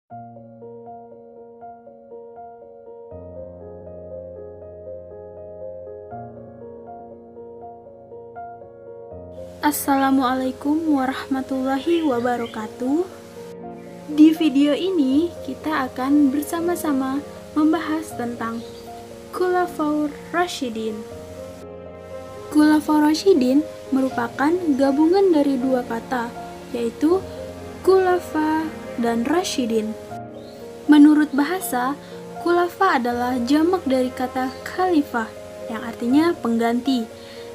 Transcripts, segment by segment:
Assalamualaikum warahmatullahi wabarakatuh. Di video ini kita akan bersama-sama membahas tentang Khulafaur Rasyidin. Khulafaur Rasyidin merupakan gabungan dari dua kata, yaitu khulafa dan rasyidin. Menurut bahasa, khulafa adalah jamak dari kata khalifah yang artinya pengganti,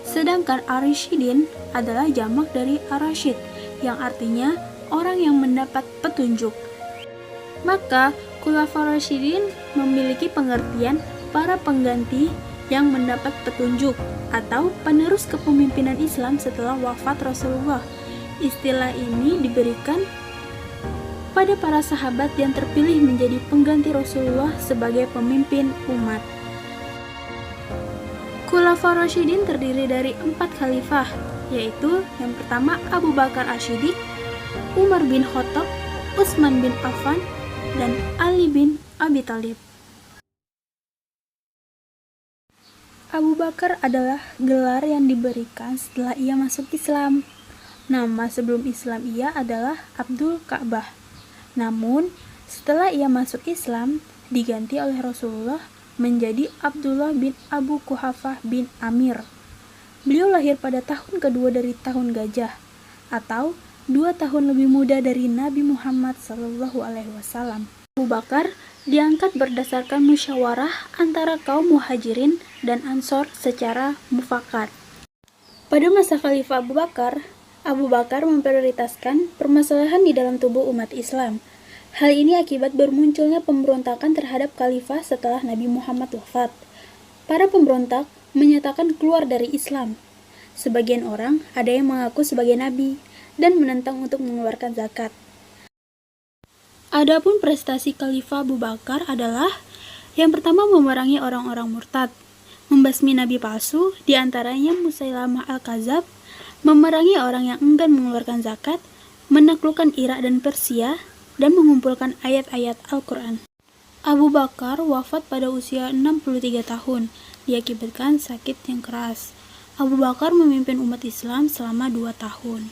sedangkan ar-rasyidin adalah jamak dari ar-rasyid yang artinya orang yang mendapat petunjuk. Maka Khulafaur Rasyidin memiliki pengertian para pengganti yang mendapat petunjuk atau penerus kepemimpinan Islam setelah wafat Rasulullah. Istilah ini diberikan pada para sahabat yang terpilih menjadi pengganti Rasulullah sebagai pemimpin umat. Khulafaur Rasyidin terdiri dari 4 khalifah, yaitu yang pertama Abu Bakar Asy-Syiddiq, Umar bin Khattab, Utsman bin Affan, dan Ali bin Abi Thalib. Abu Bakar adalah gelar yang diberikan setelah ia masuk Islam. Nama sebelum Islam ia adalah Abdul Ka'bah. Namun, setelah ia masuk Islam, diganti oleh Rasulullah menjadi Abdullah bin Abu Quhafah bin Amir. Beliau lahir pada tahun kedua dari tahun gajah, atau 2 tahun lebih muda dari Nabi Muhammad SAW. Abu Bakar diangkat berdasarkan musyawarah antara kaum muhajirin dan ansor secara mufakat. Pada masa Khalifah Abu Bakar memprioritaskan permasalahan di dalam tubuh umat Islam. Hal ini akibat bermunculnya pemberontakan terhadap khalifah setelah Nabi Muhammad wafat. Para pemberontak menyatakan keluar dari Islam. Sebagian orang ada yang mengaku sebagai nabi dan menentang untuk mengeluarkan zakat. Adapun prestasi Khalifah Abu Bakar adalah yang pertama memerangi orang-orang murtad, membasmi nabi palsu, diantaranya Musailamah al-Kadzab, memerangi orang yang enggan mengeluarkan zakat, menaklukkan Irak dan Persia, dan mengumpulkan ayat-ayat Al-Quran. Abu Bakar wafat pada usia 63 tahun, diakibatkan sakit yang keras. Abu Bakar memimpin umat Islam selama 2 tahun.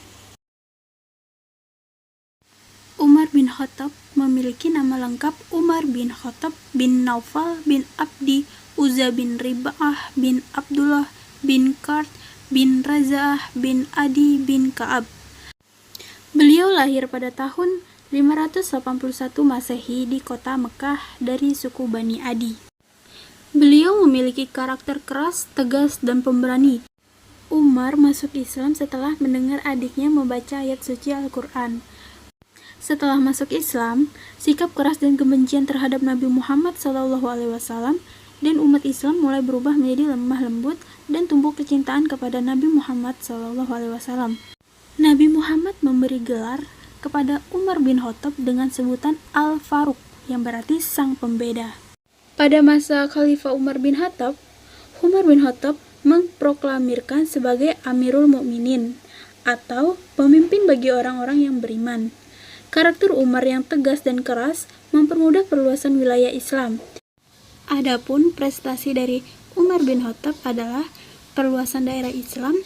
Umar bin Khattab memiliki nama lengkap Umar bin Khattab bin Naufal bin Abdi Uzza bin Rib'ah bin Abdullah bin Kard bin Raza'ah bin Adi bin Ka'ab. Beliau lahir pada tahun 581 Masehi di kota Mekah dari suku Bani Adi. Beliau memiliki karakter keras, tegas, dan pemberani. Umar masuk Islam setelah mendengar adiknya membaca ayat suci Al-Quran. Setelah masuk Islam, sikap keras dan kebencian terhadap Nabi Muhammad SAW dan umat Islam mulai berubah menjadi lemah lembut dan tumbuh kecintaan kepada Nabi Muhammad SAW. Nabi Muhammad memberi gelar kepada Umar bin Khattab dengan sebutan Al-Faruq, yang berarti sang pembeda. Pada masa Khalifah Umar bin Khattab memproklamirkan sebagai Amirul Mukminin atau pemimpin bagi orang-orang yang beriman. Karakter Umar yang tegas dan keras mempermudah perluasan wilayah Islam. Adapun prestasi dari Umar bin Khattab adalah perluasan daerah Islam,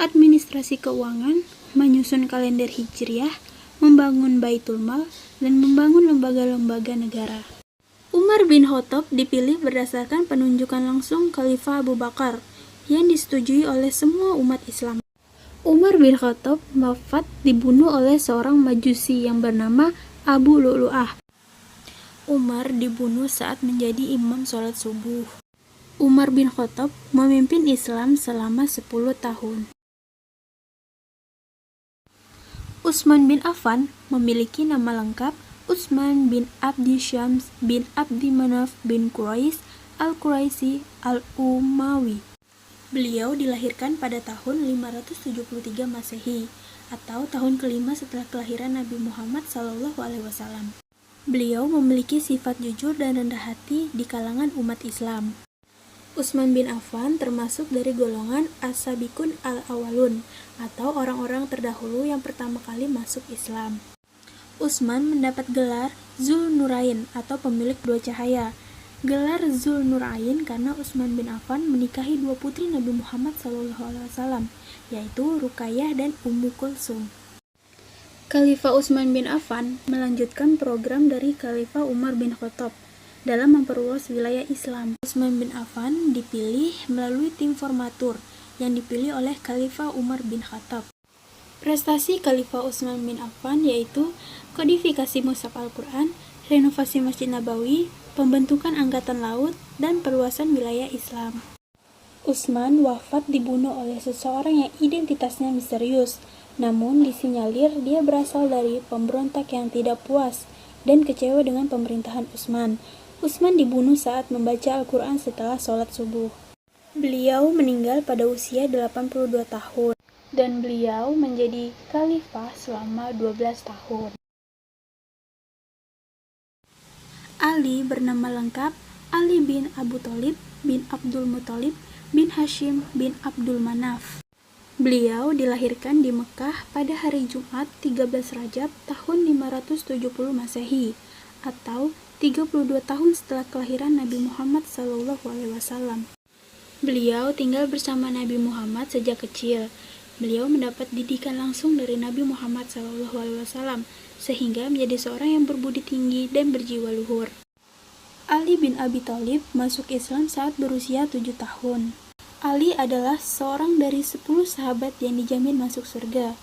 administrasi keuangan, menyusun kalender Hijriah, membangun Baitul Mal, dan membangun lembaga-lembaga negara. Umar bin Khattab dipilih berdasarkan penunjukan langsung Khalifah Abu Bakar yang disetujui oleh semua umat Islam. Umar bin Khattab wafat dibunuh oleh seorang majusi yang bernama Abu Lu'lu'ah. Umar dibunuh saat menjadi imam sholat subuh. Umar bin Khattab memimpin Islam selama 10 tahun. Utsman bin Affan memiliki nama lengkap Utsman bin Abdi Syams bin Abdi Manaf bin Quraisy al-Quraisy al-Umawi. Beliau dilahirkan pada tahun 573 Masehi atau tahun kelima setelah kelahiran Nabi Muhammad SAW. Beliau memiliki sifat jujur dan rendah hati di kalangan umat Islam. Utsman bin Affan termasuk dari golongan as-sabiqun al-awwalun atau orang-orang terdahulu yang pertama kali masuk Islam. Utsman mendapat gelar Zulnurain atau pemilik dua cahaya. Gelar Zulnurain karena Utsman bin Affan menikahi dua putri Nabi Muhammad SAW, yaitu Ruqayyah dan Ummu Kulsum. Khalifah Utsman bin Affan melanjutkan program dari Khalifah Umar bin Khattab dalam memperluas wilayah Islam. Utsman bin Affan dipilih melalui tim formatur yang dipilih oleh Khalifah Umar bin Khattab. Prestasi Khalifah Utsman bin Affan yaitu kodifikasi mushaf Al-Quran, renovasi Masjid Nabawi, pembentukan angkatan laut, dan perluasan wilayah Islam. Utsman wafat dibunuh oleh seseorang yang identitasnya misterius, namun disinyalir dia berasal dari pemberontak yang tidak puas dan kecewa dengan pemerintahan Utsman. Utsman dibunuh saat membaca Al-Quran setelah sholat subuh. Beliau meninggal pada usia 82 tahun, dan beliau menjadi khalifah selama 12 tahun. Ali bernama lengkap Ali bin Abu Thalib bin Abdul Muthalib bin Hashim bin Abdul Manaf. Beliau dilahirkan di Mekah pada hari Jumat 13 Rajab tahun 570 Masehi atau 32 tahun setelah kelahiran Nabi Muhammad SAW. Beliau tinggal bersama Nabi Muhammad sejak kecil. Beliau mendapat didikan langsung dari Nabi Muhammad SAW, sehingga menjadi seorang yang berbudi tinggi dan berjiwa luhur. Ali bin Abi Thalib masuk Islam saat berusia 7 tahun. Ali adalah seorang dari 10 sahabat yang dijamin masuk surga.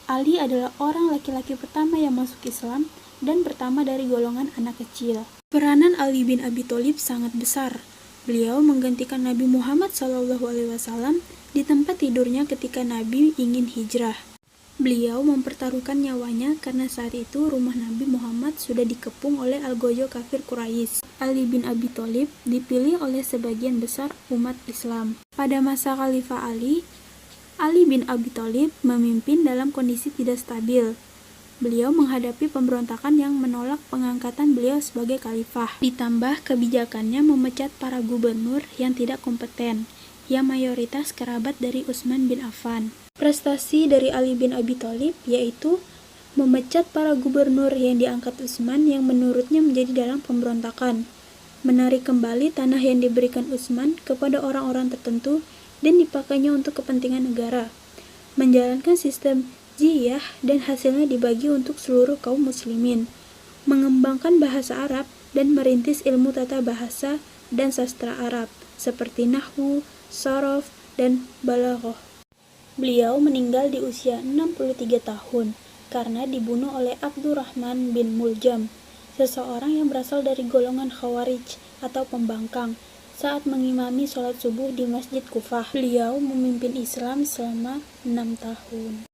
Ali adalah orang laki-laki pertama yang masuk Islam dan pertama dari golongan anak kecil. Peranan Ali bin Abi Thalib sangat besar. Beliau menggantikan Nabi Muhammad SAW di tempat tidurnya ketika Nabi ingin hijrah. Beliau mempertaruhkan nyawanya karena saat itu rumah Nabi Muhammad sudah dikepung oleh algojo kafir Quraisy. Ali bin Abi Thalib dipilih oleh sebagian besar umat Islam. Pada masa Khalifah Ali bin Abi Thalib memimpin dalam kondisi tidak stabil. Beliau menghadapi pemberontakan yang menolak pengangkatan beliau sebagai khalifah. Ditambah kebijakannya memecat para gubernur yang tidak kompeten, yang mayoritas kerabat dari Utsman bin Affan. Prestasi dari Ali bin Abi Thalib yaitu memecat para gubernur yang diangkat Utsman yang menurutnya menjadi dalam pemberontakan, menarik kembali tanah yang diberikan Utsman kepada orang-orang tertentu dan dipakainya untuk kepentingan negara, menjalankan sistem jizyah dan hasilnya dibagi untuk seluruh kaum muslimin, mengembangkan bahasa Arab dan merintis ilmu tata bahasa dan sastra Arab seperti nahwu, shorof, dan balaghah. Beliau meninggal di usia 63 tahun karena dibunuh oleh Abdurrahman bin Muljam, seseorang yang berasal dari golongan Khawarij atau pembangkang, saat mengimami sholat subuh di Masjid Kufah. Beliau memimpin Islam selama 6 tahun.